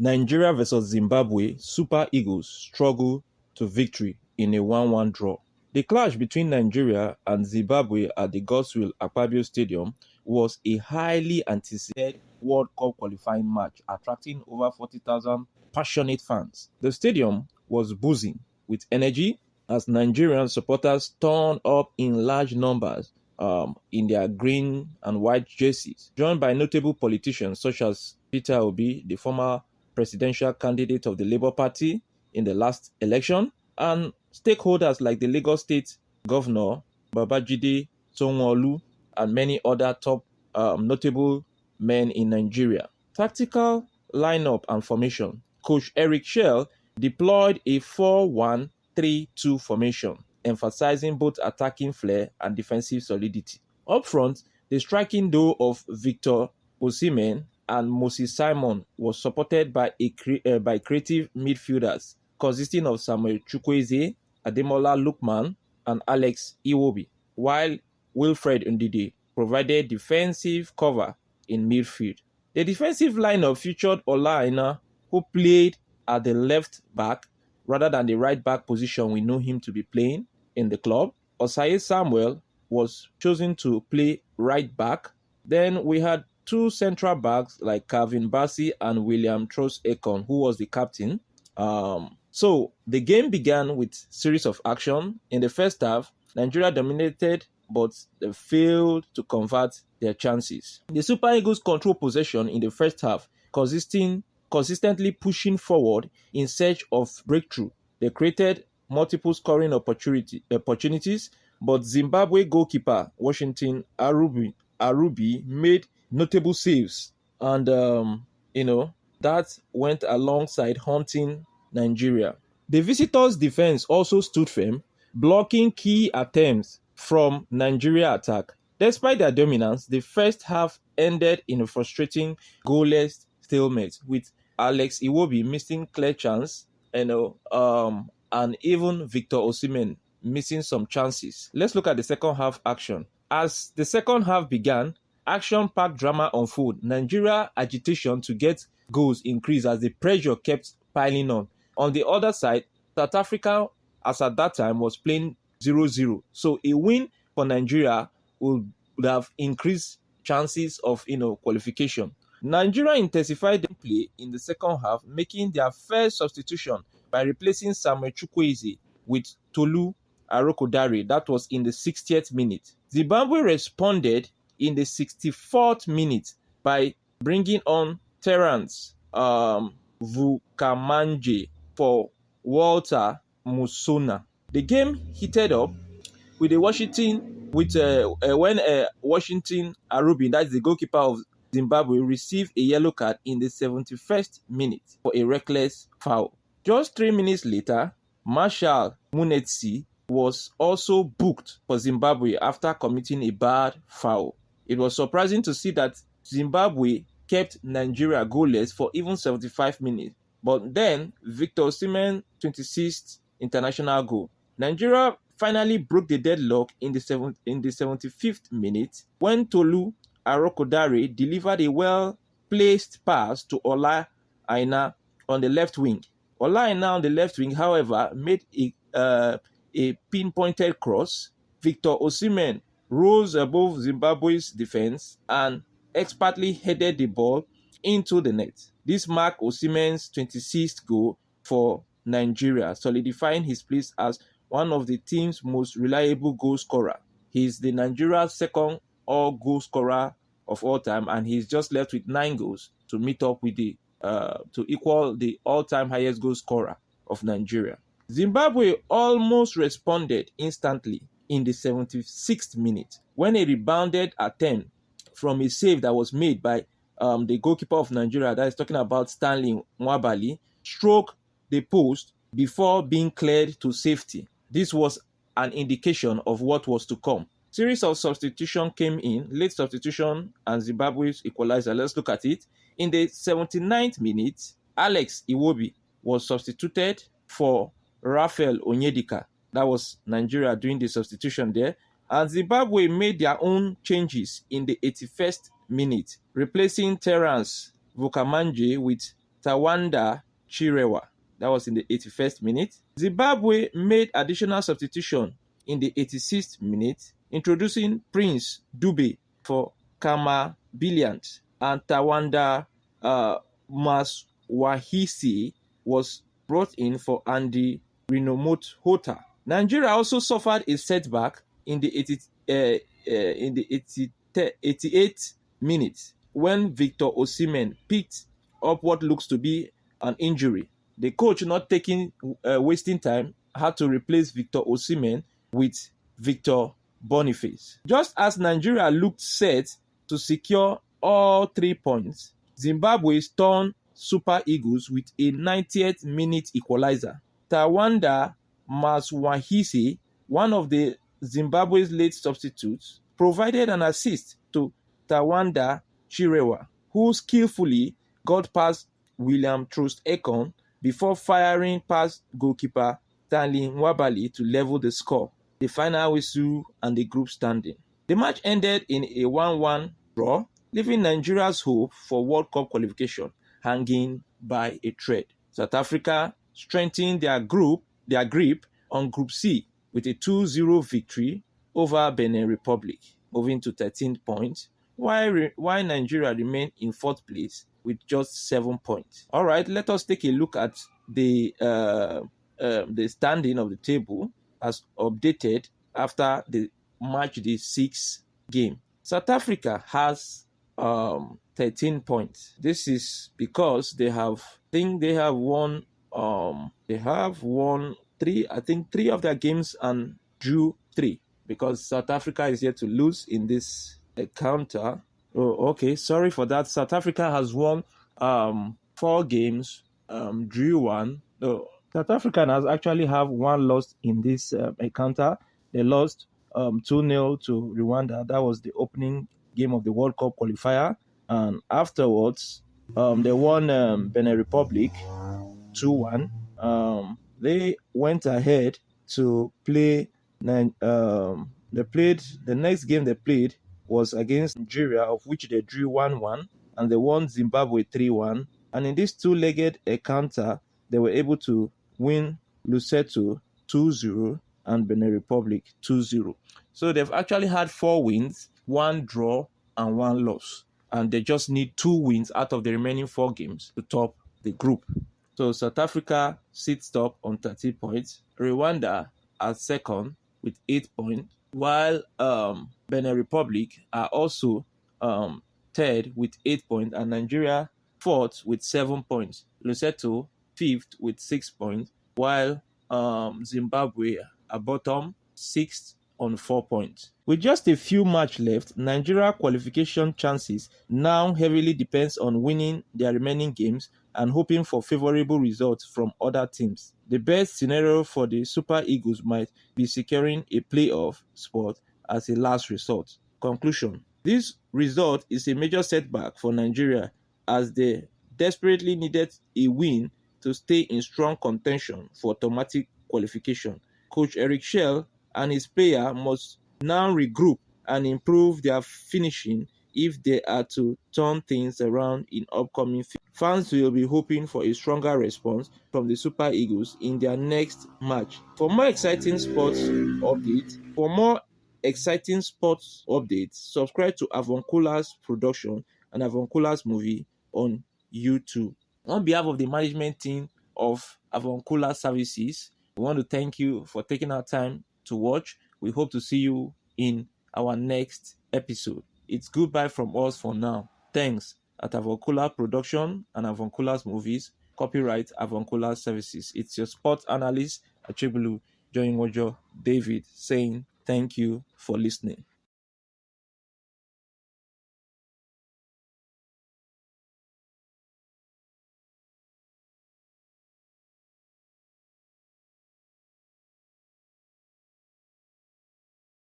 Nigeria versus Zimbabwe, Super Eagles struggle to victory in a 1-1 draw. The clash between Nigeria and Zimbabwe at the Godswill Akpabio Stadium was a highly anticipated World Cup qualifying match, attracting over 40,000 passionate fans. The stadium was buzzing with energy as Nigerian supporters turned up in large numbers in their green and white jerseys, joined by notable politicians such as Peter Obi, the former presidential candidate of the Labour Party in the last election, and stakeholders like the Lagos State Governor, Babajide, Sanwo-Olu, and many other top notable men in Nigeria. Tactical lineup and formation. Coach Eric Chelle deployed a 4-1-3-2 formation, emphasizing both attacking flair and defensive solidity. Up front, the striking duo of Victor Osimhen and Osayi-Samuel was supported by creative midfielders consisting of Samuel Chukwueze, Ademola Lookman, and Alex Iwobi, while Wilfred Ndidi provided defensive cover in midfield. The defensive lineup featured Ola Aina, who played at the left back rather than the right back position we know him to be playing in the club. Osayi-Samuel was chosen to play right back. Then we had two central backs like Bassey and William Troost-Ekong, who was the captain. So the game began with series of action. In the first half, Nigeria dominated, but they failed to convert their chances. The Super Eagles controlled possession in the first half, consistently pushing forward in search of breakthrough. They created multiple scoring opportunities, but Zimbabwe goalkeeper Washington Arubi made notable saves, and that went alongside haunting Nigeria. The visitors' defense also stood firm, blocking key attempts from Nigeria attack. Despite their dominance, the first half ended in a frustrating goalless stalemate, with Alex Iwobi missing clear chance, and even Victor Osimhen missing some chances. Let's look at the second half action. As the second half began, action-packed drama unfolded. Nigeria agitation to get goals increased as the pressure kept piling on. On the other side, South Africa, as at that time, was playing 0-0. So a win for Nigeria would have increased chances of qualification. Nigeria intensified their play in the second half, making their first substitution by replacing Samuel Chukwueze with Tolu Arokodare. That was in the 60th minute. Zimbabwe responded in the 64th minute by bringing on Terence Vukamanje for Walter Musona. The game heated up with Washington Arubi, that's the goalkeeper of Zimbabwe, received a yellow card in the 71st minute for a reckless foul. Just 3 minutes later, Marshal Munetsi was also booked for Zimbabwe after committing a bad foul. It was surprising to see that Zimbabwe kept Nigeria goalless for even 75 minutes. But then, Victor Osimhen's 26th international goal. Nigeria finally broke the deadlock in the 75th minute when Tolu Arokodare delivered a well-placed pass to Ola Aina on the left wing. Ola Aina on the left wing, however, made a pinpointed cross. Victor Osimhen rose above Zimbabwe's defense and expertly headed the ball into the net. This marked Osimhen's 26th goal for Nigeria, solidifying his place as one of the team's most reliable goal scorer. He is the Nigeria's second all-goal scorer of all time, and he's just left with 9 goals to meet up with to equal the all-time highest goal scorer of Nigeria. Zimbabwe almost responded instantly in the 76th minute when a rebounded attempt from a save that was made by the goalkeeper of Nigeria, that is talking about Stanley Nwabali, struck the post before being cleared to safety. This was an indication of what was to come. Series of substitution came in, late substitution and Zimbabwe's equalizer. Let's look at it. In the 79th minute, Alex Iwobi was substituted for Raphael Onyedika. That was Nigeria doing the substitution there. And Zimbabwe made their own changes in the 81st minute, replacing Terence Vukamanje with Tawanda Chirewa. That was in the 81st minute. Zimbabwe made additional substitution in the 86th minute, introducing Prince Dube for Kama Billiant, and Tawanda Maswahisi was brought in for Andy Rinomot Hota. Nigeria also suffered a setback in the 88th minute when Victor Osimhen picked up what looks to be an injury. The coach, not wasting time, had to replace Victor Osimhen with Victor Boniface. Just as Nigeria looked set to secure all 3 points, Zimbabwe stunned Super Eagles with a 90th minute equalizer. Tawanda Maswahisi, one of the Zimbabwe's late substitutes, provided an assist to Tawanda Chirewa, who skillfully got past William Troost-Ekong before firing past goalkeeper Stanley Nwabali to level the score, the final whistle, and the group standing. The match ended in a 1-1 draw, leaving Nigeria's hope for World Cup qualification hanging by a thread. South Africa strengthened their grip on Group C with a 2-0 victory over Benin Republic, moving to 13 points, while Nigeria remained in 4th place with just 7 points. All right, let us take a look at the standing of the table as updated after the match day 6 game. South Africa has 13 points. This is because they have won 3 of their games and drew 3, because South Africa is yet to lose in this encounter. Oh, okay, sorry for that. South Africa has won 4 games, drew 1. No, South Africa has actually have 1 loss in this encounter. They lost 2-0 to Rwanda. That was the opening game of the World Cup qualifier, and afterwards they won Benin Republic 2-1. They went ahead to play. They played the next game they played was against Nigeria, of which they drew 1-1, and they won Zimbabwe 3-1. And in this 2-legged encounter, they were able to win Lesotho 2-0 and Benin Republic 2-0. So they've actually had 4 wins, 1 draw, and 1 loss. And they just need 2 wins out of the remaining 4 games to top the group. So South Africa sits top on 30 points. Rwanda are second with 8 points, while Benin Republic are also third with 8 points, and Nigeria 4th with 7 points. Lesotho 5th with 6 points, while Zimbabwe are bottom 6th on 4 points. With just a few matches left, Nigeria qualification chances now heavily depends on winning their remaining games and hoping for favorable results from other teams. The best scenario for the Super Eagles might be securing a playoff spot as a last resort. Conclusion: this result is a major setback for Nigeria, as they desperately needed a win to stay in strong contention for automatic qualification. Coach Eric Chelle and his player must now regroup and improve their finishing if they are to turn things around in upcoming. Fans will be hoping for a stronger response from the Super Eagles in their next match. For more exciting sports updates, subscribe to Avoncula's production and Avoncula's movie on YouTube. On behalf of the management team of Avoncula Services, we want to thank you for taking our time to watch. We hope to see you in our next episode. It's goodbye from us for now. Thanks at Avoncula Production and Avoncula's Movies. Copyright Avoncula Services. It's your sports analyst, Achibulu Joinwojo David, saying thank you for listening.